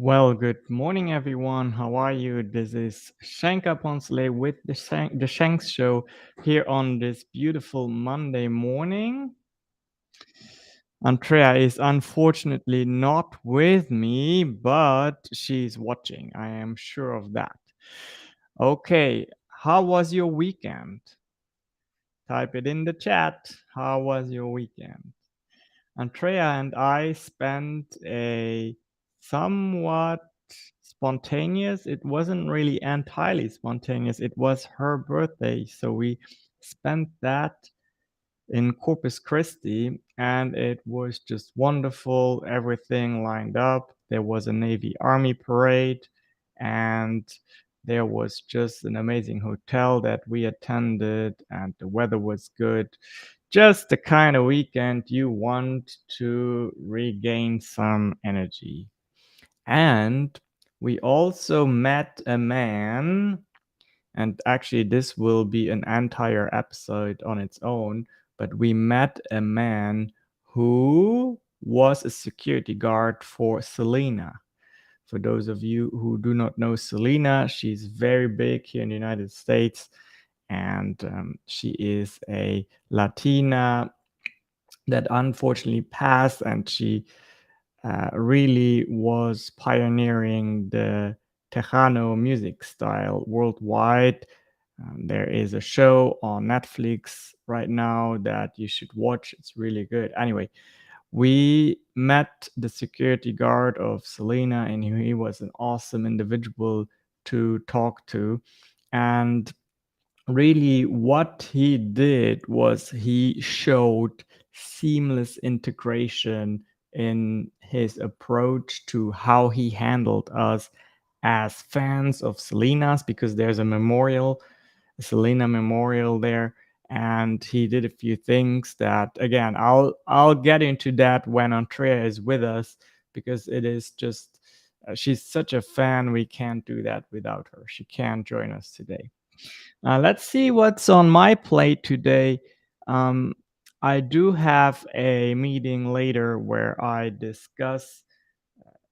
Well, good morning, everyone. How are you? This is Shanka Ponsley with the Shanks Show here on this beautiful Monday morning. Andrea is unfortunately not with me, but she's watching. I am sure of that. Okay, how was your weekend? Type it in the chat. How was your weekend? Andrea and I spent a somewhat spontaneous, it wasn't really entirely spontaneous, it was her birthday. So we spent that in Corpus Christi and it was just wonderful. Everything lined up. There was a Navy Army parade and there was just an amazing hotel that we attended and the weather was good. Just the kind of weekend you want to regain some energy. And we also met a man, and actually, this will be an entire episode on its own, but we met a man who was a security guard for Selena. For those of you who do not know Selena, she's very big here in the United States, and she is a Latina that unfortunately passed, and she really was pioneering the Tejano music style worldwide. There is a show on Netflix right now that you should watch. It's really good. Anyway, we met the security guard of Selena, and he was an awesome individual to talk to. And really what he did was he showed seamless integration in his approach to how he handled us as fans of Selena's, because there's a Selena memorial there, and he did a few things that, again, I'll get into that when Andrea is with us, because it is just she's such a fan. We can't do that without her. She can't join us today. Let's see what's on my plate today. Um, I do have a meeting later where I discuss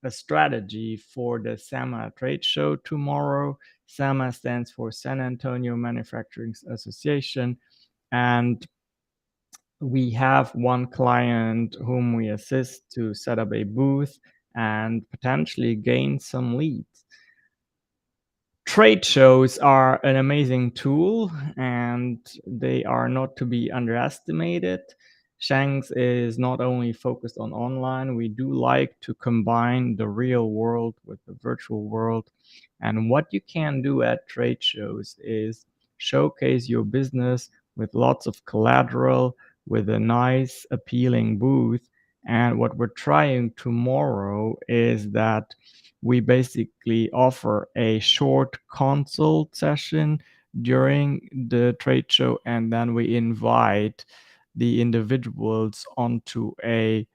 a strategy for the SAMA trade show tomorrow. SAMA stands for San Antonio Manufacturing Association. And we have one client whom we assist to set up a booth and potentially gain some leads. Trade shows are an amazing tool and they are not to be underestimated. Shanks is not only focused on online, we do like to combine the real world with the virtual world. And what you can do at trade shows is showcase your business with lots of collateral, with a nice, appealing booth. And what we're trying tomorrow is that we basically offer a short consult session during the trade show, and then we invite the individuals onto a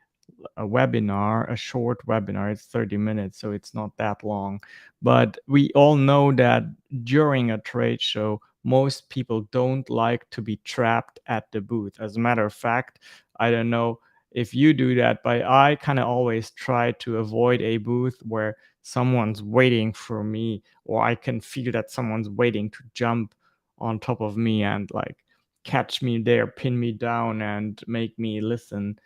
webinar, a short webinar. It's 30 minutes, so it's not that long. But we all know that during a trade show, most people don't like to be trapped at the booth. As a matter of fact, I don't know if you do that, but I kind of always try to avoid a booth where someone's waiting for me, or I can feel that someone's waiting to jump on top of me and like catch me there, pin me down, and make me listen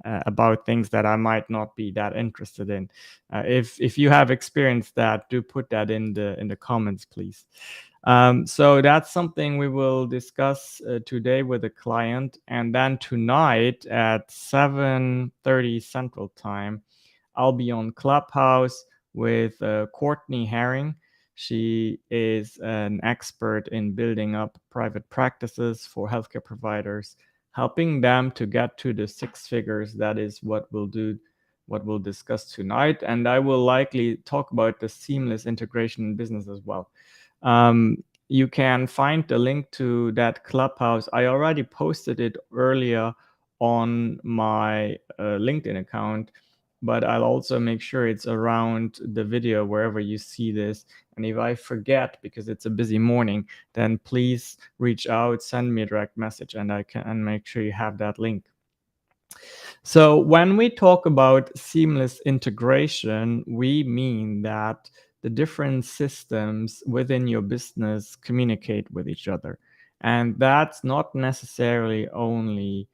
about things that I might not be that interested in. If you have experienced that, do put that in the comments, please. So that's something we will discuss today with the client, and then tonight at 7:30 Central Time, I'll be on Clubhouse with Courtney Herring. She is an expert in building up private practices for healthcare providers, helping them to get to the six figures. That is what we'll discuss tonight. And I will likely talk about the seamless integration in business as well. You can find the link to that Clubhouse. I already posted it earlier on my LinkedIn account, but I'll also make sure it's around the video wherever you see this. And if I forget because it's a busy morning, then please reach out, send me a direct message, and I can make sure you have that link. So when we talk about seamless integration, we mean that the different systems within your business communicate with each other. And that's not necessarily only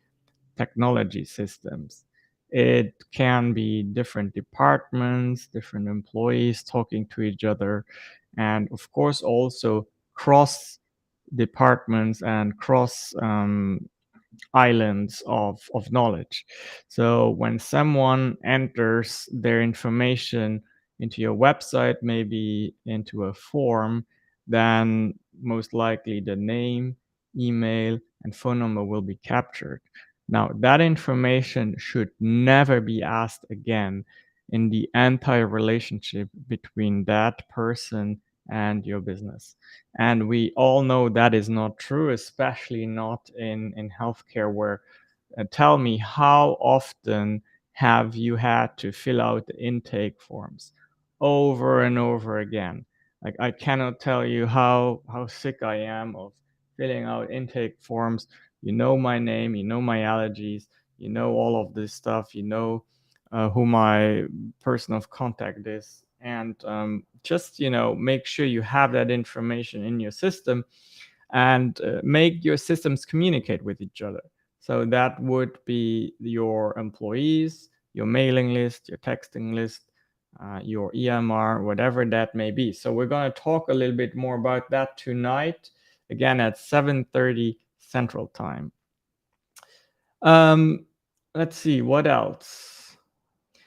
technology systems. It can be different departments, different employees talking to each other, and of course, also cross departments and cross islands of knowledge. So when someone enters their information into your website, maybe into a form, then most likely the name, email, and phone number will be captured. Now, that information should never be asked again in the entire relationship between that person and your business. And we all know that is not true, especially not in healthcare, where tell me, how often have you had to fill out the intake forms over and over again? Like, I cannot tell you how sick I am of filling out intake forms. You know my name, you know my allergies, you know all of this stuff, you know who my person of contact is, and just make sure you have that information in your system, and make your systems communicate with each other. So that would be your employees, your mailing list, your texting list, your EMR, whatever that may be. So we're going to talk a little bit more about that tonight, again at 7:30 Central Time. Um, let's see, what else?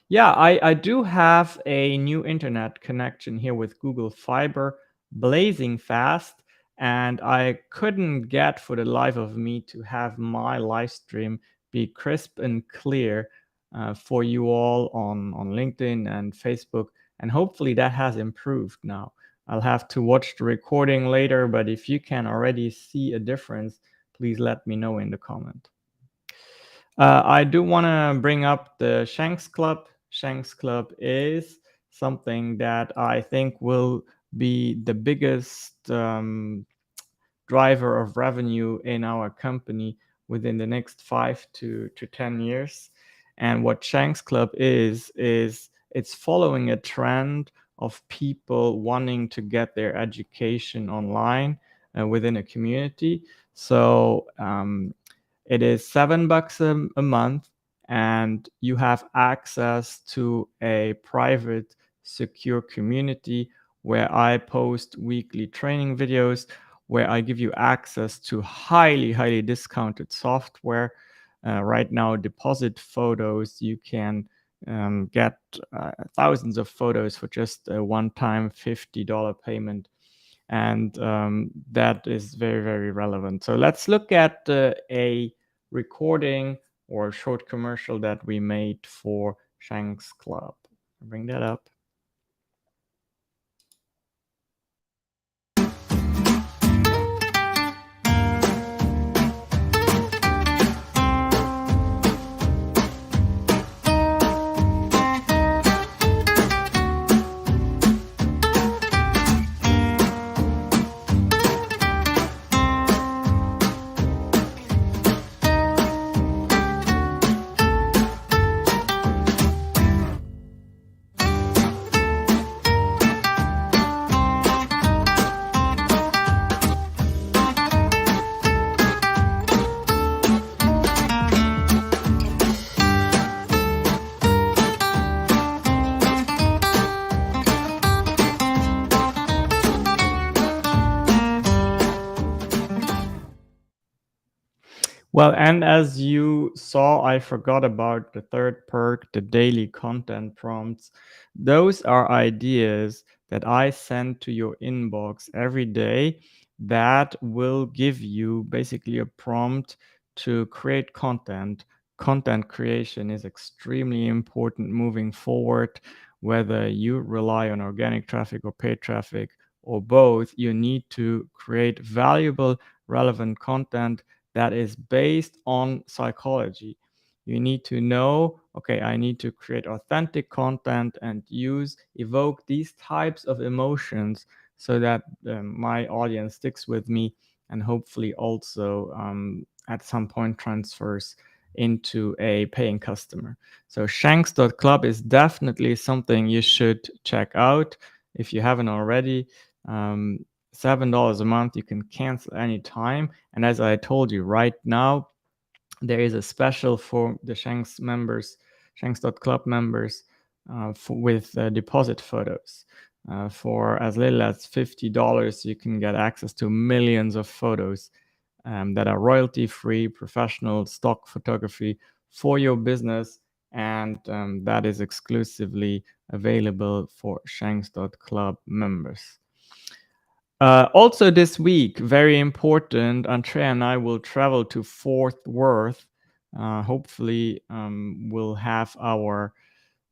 Yeah, I do have a new internet connection here with Google Fiber, blazing fast, and I couldn't get for the life of me to have my live stream be crisp and clear for you all on LinkedIn and Facebook, and hopefully that has improved now. I'll have to watch the recording later, but if you can already see a difference, please let me know in the comment. I do want to bring up the Shanks Club. Shanks Club is something that I think will be the biggest driver of revenue in our company within the next 5 to 10 years. And what Shanks Club is it's following a trend of people wanting to get their education online within a community. So it is $7 a month, and you have access to a private, secure community where I post weekly training videos, where I give you access to highly, highly discounted software. Right now, deposit photos, you can get thousands of photos for just a one-time $50 payment. And that is very, very relevant. So let's look at a recording or a short commercial that we made for Shanks Club. Bring that up. Well, and as you saw, I forgot about the third perk, the daily content prompts. Those are ideas that I send to your inbox every day that will give you basically a prompt to create content. Content creation is extremely important moving forward, whether you rely on organic traffic or paid traffic or both. You need to create valuable, relevant content that is based on psychology. You need to know, okay, I need to create authentic content and evoke these types of emotions so that my audience sticks with me and hopefully also at some point transfers into a paying customer. So Shanks.club is definitely something you should check out if you haven't already. $7 a month, you can cancel anytime. And as I told you, right now, there is a special for the Shanks members, Shanks.club members, with deposit photos. For as little as $50, you can get access to millions of photos that are royalty-free, professional stock photography for your business, and that is exclusively available for Shanks.club members. Also this week, very important, Andrea and I will travel to Fort Worth. Hopefully, we'll have our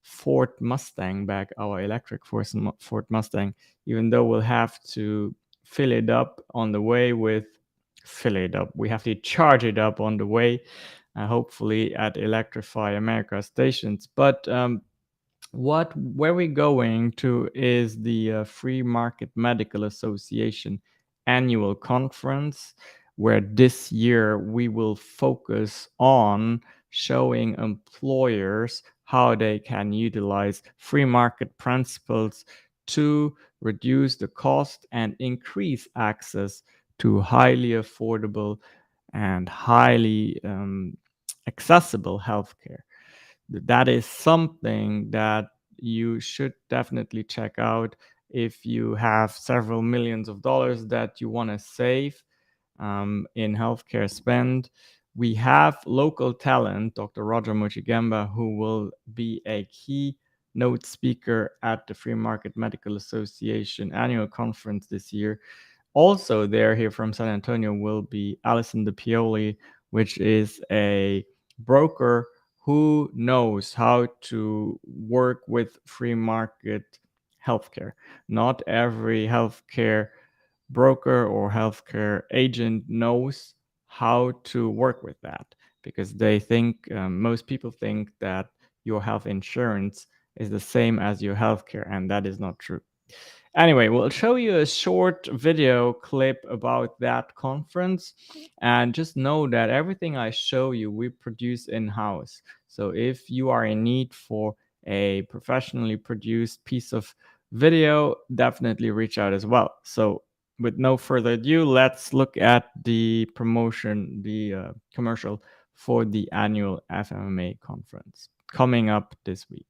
Ford Mustang back, our electric Ford Mustang, even though we'll have to fill it up on the way with, fill it up. We have to charge it up on the way, hopefully at Electrify America stations. But where we're going to is the Free Market Medical Association annual conference, where this year we will focus on showing employers how they can utilize free market principles to reduce the cost and increase access to highly affordable and highly accessible healthcare. That is something that you should definitely check out if you have several millions of dollars that you want to save in healthcare spend. We have local talent, Dr. Roger Muchigamba, who will be a keynote speaker at the Free Market Medical Association annual conference this year. Also there here from San Antonio will be Alison DePioli, which is a broker who knows how to work with free market healthcare. Not every healthcare broker or healthcare agent knows how to work with that, because they think, most people think that your health insurance is the same as your healthcare, and that is not true. Anyway, we'll show you a short video clip about that conference, and just know that everything I show you we produce in-house. So if you are in need for a professionally produced piece of video, definitely reach out as well. So with no further ado, let's look at the promotion, the commercial for the annual FMMA conference coming up this week.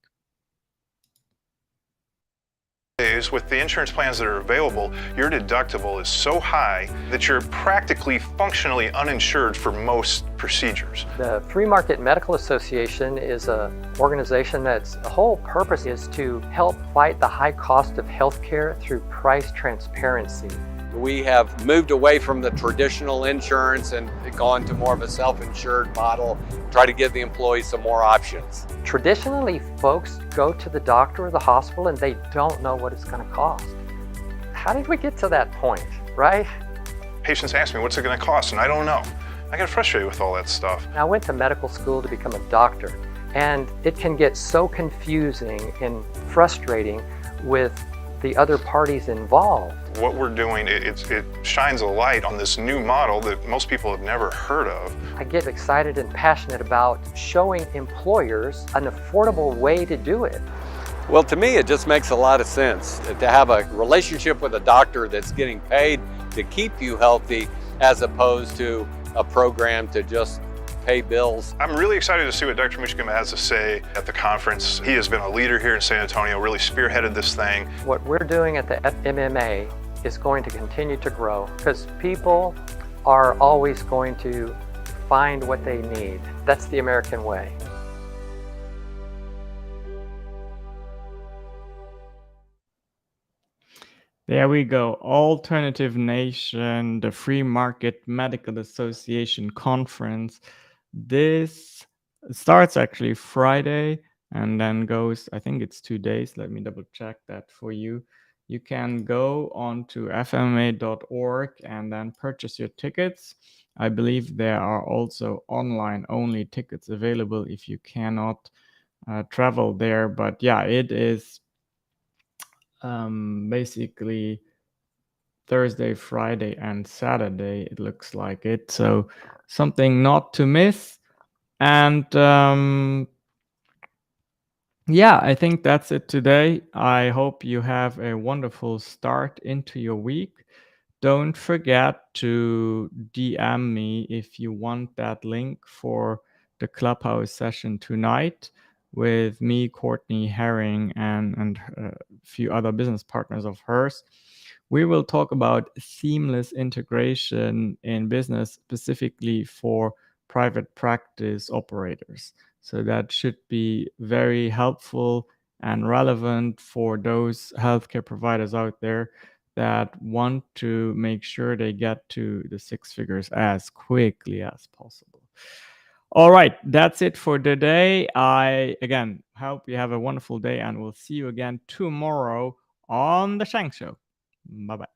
With the insurance plans that are available, your deductible is so high that you're practically functionally uninsured for most procedures. The Free Market Medical Association is an organization that's whole purpose is to help fight the high cost of healthcare through price transparency. We have moved away from the traditional insurance and gone to more of a self-insured model, try to give the employees some more options. Traditionally, folks go to the doctor or the hospital and they don't know what it's going to cost. How did we get to that point, right? Patients ask me, what's it going to cost? And I don't know. I get frustrated with all that stuff. I went to medical school to become a doctor, and it can get so confusing and frustrating with the other parties involved. What we're doing, it shines a light on this new model that most people have never heard of. I get excited and passionate about showing employers an affordable way to do it. Well, to me, it just makes a lot of sense to have a relationship with a doctor that's getting paid to keep you healthy, as opposed to a program to just pay bills. I'm really excited to see what Dr. Muchigamba has to say at the conference. He has been a leader here in San Antonio, really spearheaded this thing. What we're doing at the FMMA is going to continue to grow because people are always going to find what they need. That's the American way. There we go. Alternative Nation, the Free Market Medical Association conference. This starts actually Friday and then goes, I think it's 2 days. Let me double check that for you. You can go on to fmma.org and then purchase your tickets. I believe there are also online only tickets available if you cannot travel there. But yeah, it is basically Thursday, Friday, and Saturday, it looks like it. So something not to miss. And yeah, I think that's it today. I hope you have a wonderful start into your week. Don't forget to DM me if you want that link for the Clubhouse session tonight with me, Courtney Herring, and a few other business partners of hers. We will talk about seamless integration in business, specifically for private practice operators. So that should be very helpful and relevant for those healthcare providers out there that want to make sure they get to the six figures as quickly as possible. All right, that's it for today. I, again, hope you have a wonderful day, and we'll see you again tomorrow on The Shank Show. Bye-bye.